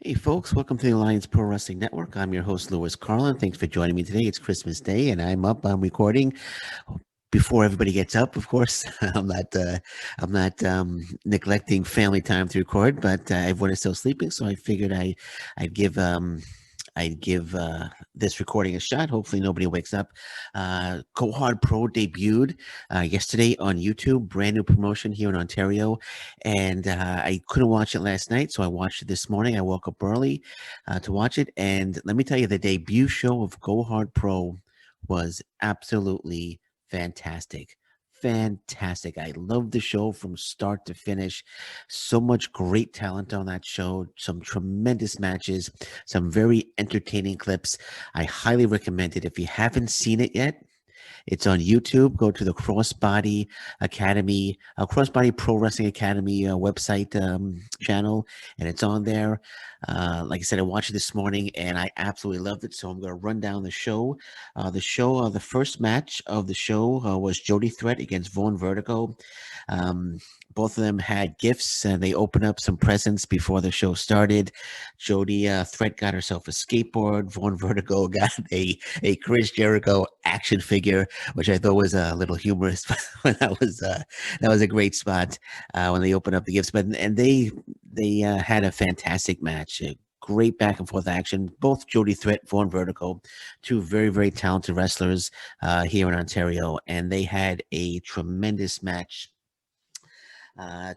Hey, folks, welcome to the Alliance Pro Wrestling Network. I'm your host, Louis Carlin. Thanks for joining me today. It's Christmas Day, and I'm recording before everybody gets up. Of course, I'm not neglecting family time to record, but everyone is still sleeping, so I figured I'd give this recording a shot. Hopefully, nobody wakes up. Go Hard Pro debuted yesterday on YouTube, brand new promotion here in Ontario. And I couldn't watch it last night, so I watched it this morning. I woke up early to watch it. And let me tell you, the debut show of Go Hard Pro was absolutely fantastic. Fantastic. I loved the show from start to finish. So much great talent on that show, some tremendous matches, some very entertaining clips. I highly recommend it. If you haven't seen it yet, it's on YouTube. Go to the Crossbody Academy, Crossbody Pro Wrestling Academy website channel, and it's on there. Like I said, I watched it this morning, and I absolutely loved it. So I'm going to run down the show. The first match of the show was Jody Threat against Vaughn Vertigo. Um, both of them had gifts, and they opened up some presents before the show started. Jody Threat got herself a skateboard. Vaughn Vertigo got a Chris Jericho action figure, which I thought was a little humorous. But that was a great spot when they opened up the gifts. But and they had a fantastic match. Great back and forth action. Both Jody Threat, Vaughn Vertigo, two very talented wrestlers here in Ontario, and they had a tremendous match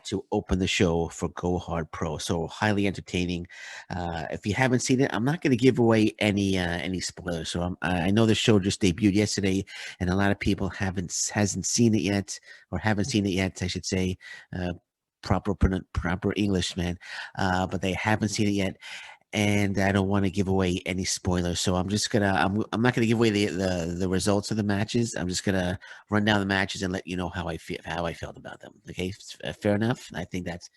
to open the show for Go Hard Pro. So highly entertaining. If you haven't seen it, I'm not going to give away any spoilers. So I know the show just debuted yesterday, and a lot of people hasn't seen it yet, or haven't seen it yet, I should say. Proper English, man, but they haven't seen it yet, and I don't want to give away any spoilers. So I'm not gonna give away the results of the matches. I'm just gonna run down the matches and let you know how I felt about them. Okay, fair enough. I think that's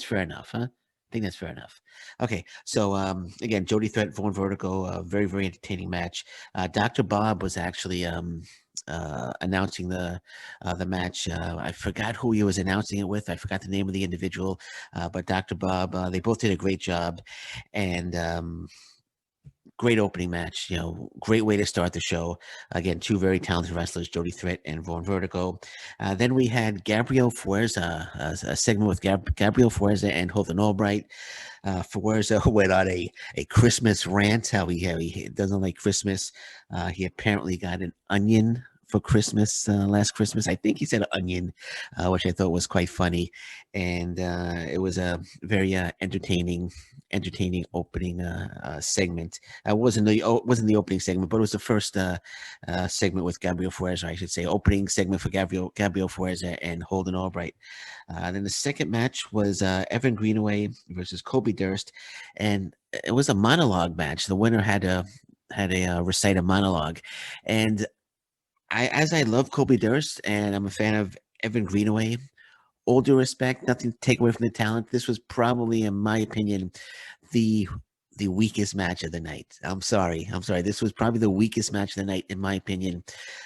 fair enough, huh? I think that's fair enough. Okay, so again, Jody Threat, Vaughn Vertigo, very entertaining match. Dr. Bob was actually announcing the match. I forgot who he was announcing it with. I forgot the name of the individual, but Dr. Bob. They both did a great job, and great opening match. Great way to start the show. Again, two very talented wrestlers, Jody Threat and Vaughn Vertigo. Then we had Gabrielle Fuerza, a segment with Gabrielle Fuerza and Holden Albright. Fuerza went on a Christmas rant, how he doesn't like Christmas. He apparently got an onion for Christmas last Christmas. I think he said onion, which I thought was quite funny, and it was a very entertaining opening segment. It wasn't the opening segment, but it was the first segment with Gabrielle Fuerza, I should say. Opening segment for Gabrielle Fuerza and Holden Albright. Then the second match was Evan Greenway versus Kobe Durst, and it was a monologue match. The winner had a recite a monologue, and as I love Kobe Durst and I'm a fan of Evan Greenaway, all due respect, nothing to take away from the talent. This was probably, in my opinion, the the weakest match of the night. I'm sorry. I'm sorry. This was probably the weakest match of the night, in my opinion.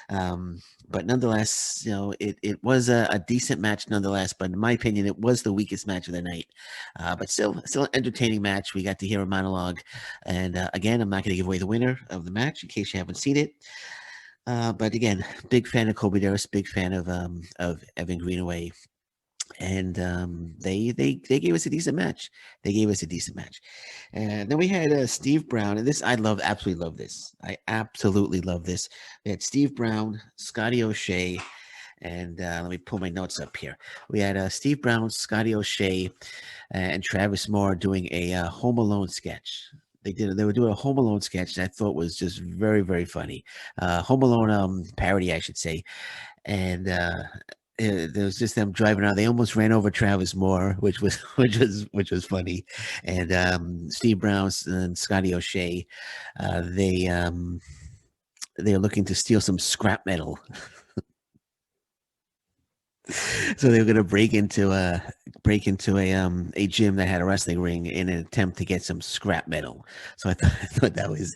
But nonetheless, it was a decent match nonetheless. But in my opinion, it was the weakest match of the night. But still an entertaining match. We got to hear a monologue. And again, I'm not going to give away the winner of the match in case you haven't seen it. But again, big fan of Kobe Durst, big fan of Evan Greenaway, and they gave us a decent match. They gave us a decent match, and then we had Steve Brown, and this I love, absolutely love this. I absolutely love this. We had Steve Brown, Scotty O'Shea, and let me pull my notes up here. We had Steve Brown, Scotty O'Shea, and Travis Moore doing a Home Alone sketch. They were doing a Home Alone sketch that I thought was just very funny. Home Alone parody, I should say. And there was just them driving around. They almost ran over Travis Moore, which was which was funny. And Steve Brown and Scotty O'Shea, they're looking to steal some scrap metal. So they were going to break into a gym that had a wrestling ring in an attempt to get some scrap metal. So I thought that was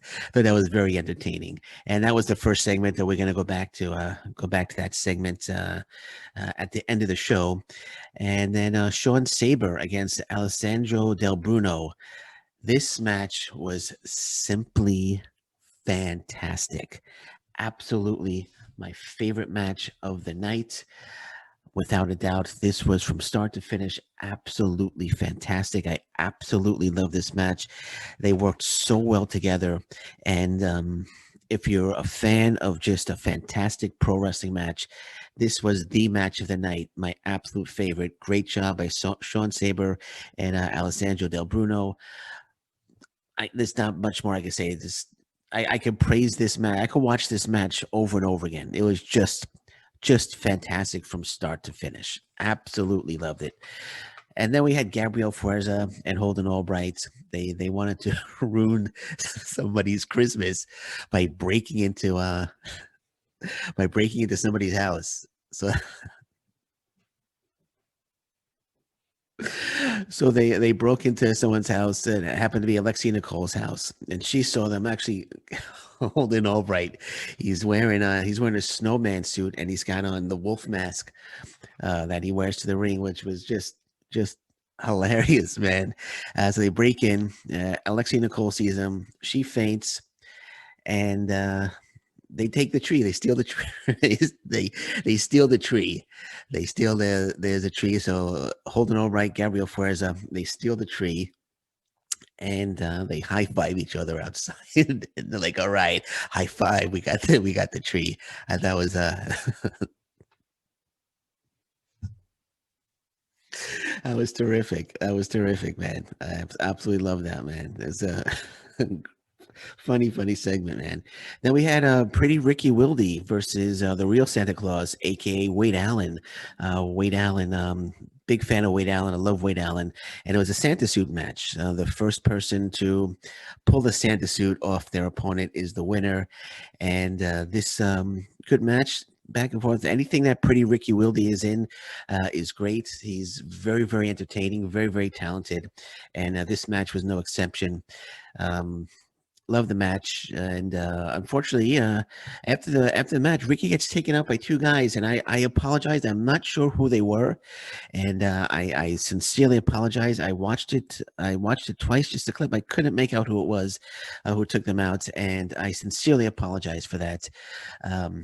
very entertaining. And that was the first segment that we're going to go back to that segment at the end of the show. And then Sean Saber against Alessandro del Bruno. This match was simply fantastic. Absolutely my favorite match of the night. Without a doubt, this was from start to finish absolutely fantastic. I absolutely love this match. They worked so well together. And if you're a fan of just a fantastic pro wrestling match, this was the match of the night. My absolute favorite. Great job by Sean Saber and Alessandro Del Bruno. There's not much more I can say. I can praise this match. I could watch this match over and over again. It was just fantastic from start to finish. Absolutely loved it. And then we had Gabrielle Fuerza and Holden Albright. They wanted to ruin somebody's Christmas by breaking into somebody's house. So they broke into someone's house, and it happened to be Alexia Nicole's house, and she saw them actually holding Albright. He's wearing a snowman suit, and he's got on the wolf mask that he wears to the ring, which was just hilarious, man. So they break in. Alexia Nicole sees them. She faints, and they take the tree. They steal the tree. They steal the tree. They steal there's a tree. So Holden Albright, Gabrielle Fuerza, they steal the tree, and they high five each other outside. And they're like, "All right, high five. We got the tree." And that was terrific. That was terrific, man. I absolutely love that, man. It's a funny segment, man. Then we had Pretty Ricky Wilde versus the real Santa Claus, aka Wade Allen. Wade Allen, big fan of Wade Allen. I love Wade Allen, and it was a Santa suit match. The first person to pull the Santa suit off their opponent is the winner, and this good match. Back and forth. Anything that Pretty Ricky Wilde is in is great. He's very entertaining, very talented, and this match was no exception. Um, Love the match, and unfortunately, after the match, Ricky gets taken out by two guys, and I apologize. I'm not sure who they were, and I sincerely apologize. I watched it twice, just a clip. I couldn't make out who it was who took them out, and I sincerely apologize for that.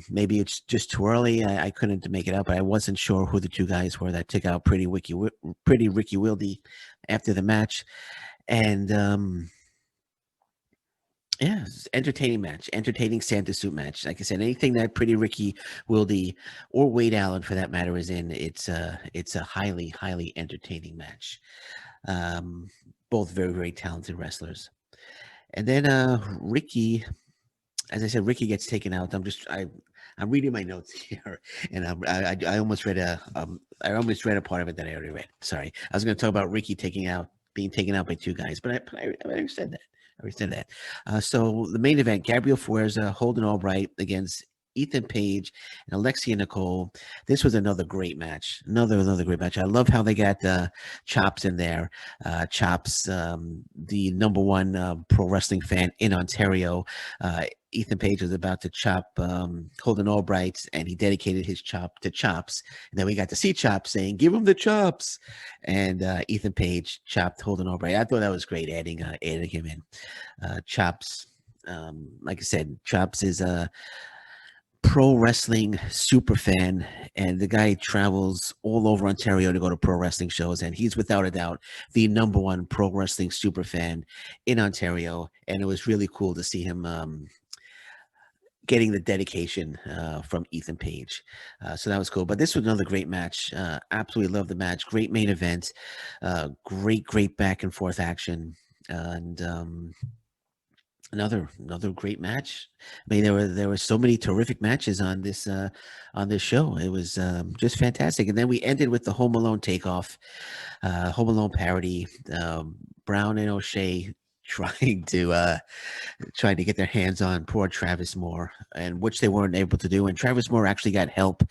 Maybe it's just too early. I couldn't make it out, but I wasn't sure who the two guys were that took out Pretty Ricky Wilde after the match, and. Yeah, entertaining match, entertaining Santa suit match. Like I said, anything that Pretty Ricky Wilde or Wade Allen, for that matter, is in, it's a highly entertaining match. Um, Both very talented wrestlers. And then Ricky, as I said, Ricky gets taken out. I'm reading my notes here, and I almost read a part of it that I already read. Sorry, I was going to talk about Ricky being taken out by two guys, but I already said that. I already said that. So the main event: Gabrielle Fuerza, Holden Albright against Ethan Page and Alexia Nicole. This was another great match. Another great match. I love how they got Chops in there. Chops, the number one pro wrestling fan in Ontario. Ethan Page was about to chop Holden Albright, and he dedicated his chop to Chops. And then we got to see Chops saying, "Give him the chops," and Ethan Page chopped Holden Albright. I thought that was great, adding him in. Chops, like I said, Chops is a pro wrestling super fan, and the guy travels all over Ontario to go to pro wrestling shows, and he's without a doubt the number one pro wrestling super fan in Ontario. And it was really cool to see him getting the dedication from Ethan Page. So that was cool. But this was another great match. Absolutely love the match. Great main event. Great back and forth action. And another great match. I mean, there were so many terrific matches on this show. It was just fantastic. And then we ended with the Home Alone takeoff, Home Alone parody. Brown and O'Shea trying to get their hands on poor Travis Moore, and which they weren't able to do. And Travis Moore actually got help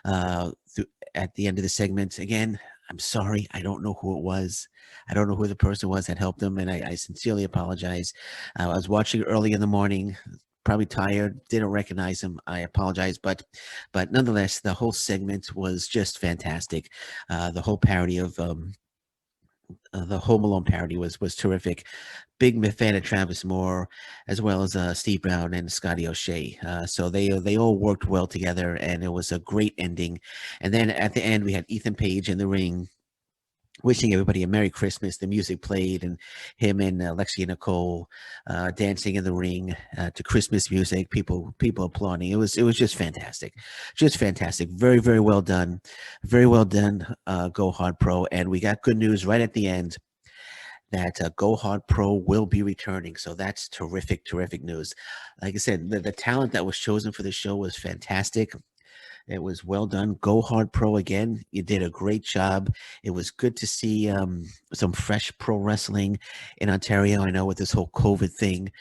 at the end of the segment. Again, I'm sorry, I don't know who it was. I don't know who the person was that helped him, and I sincerely apologize. I was watching early in the morning, probably tired, didn't recognize him. I apologize, but nonetheless, the whole segment was just fantastic. The whole parody of The Home Alone parody was terrific. Big fan of Travis Moore, as well as Steve Brown and Scotty O'Shea. So they all worked well together, and it was a great ending. And then at the end, we had Ethan Page in the ring wishing everybody a Merry Christmas. The music played, and him and Lexi Nicole dancing in the ring to Christmas music. People applauding. It was just fantastic, just fantastic. Very well done, very well done. Go Hard Pro, and we got good news right at the end that Go Hard Pro will be returning. So that's terrific news. Like I said, the talent that was chosen for the show was fantastic. It was well done. Go Hard Pro again. You did a great job. It was good to see some fresh pro wrestling in Ontario. I know with this whole COVID thing,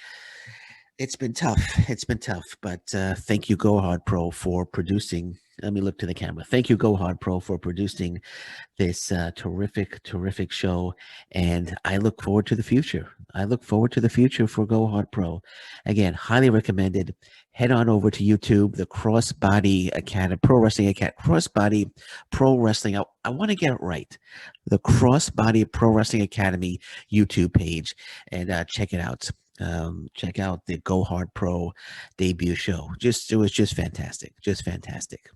it's been tough. It's been tough. But thank you, Go Hard Pro, for producing. Let me look to the camera. Thank you, Go Hard Pro, for producing this terrific show. And I look forward to the future. I look forward to the future for Go Hard Pro. Again, highly recommended. Head on over to YouTube, the Crossbody Academy, Pro Wrestling Academy, Crossbody Pro Wrestling. I want to get it right. The Crossbody Pro Wrestling Academy YouTube page, and check it out. Check out the Go Hard Pro debut show. It was just fantastic. Just fantastic.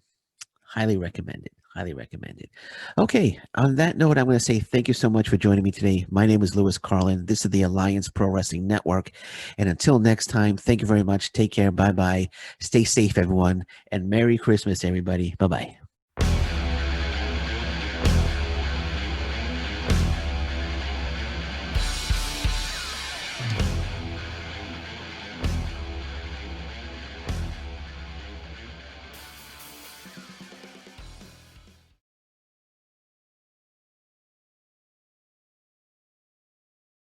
Highly recommended. Highly recommended. Okay, on that note, I'm going to say thank you so much for joining me today. My name is Lewis Carlin. This is the Alliance Pro Wrestling Network. And until next time, thank you very much. Take care. Bye-bye. Stay safe, everyone. And Merry Christmas, everybody. Bye-bye.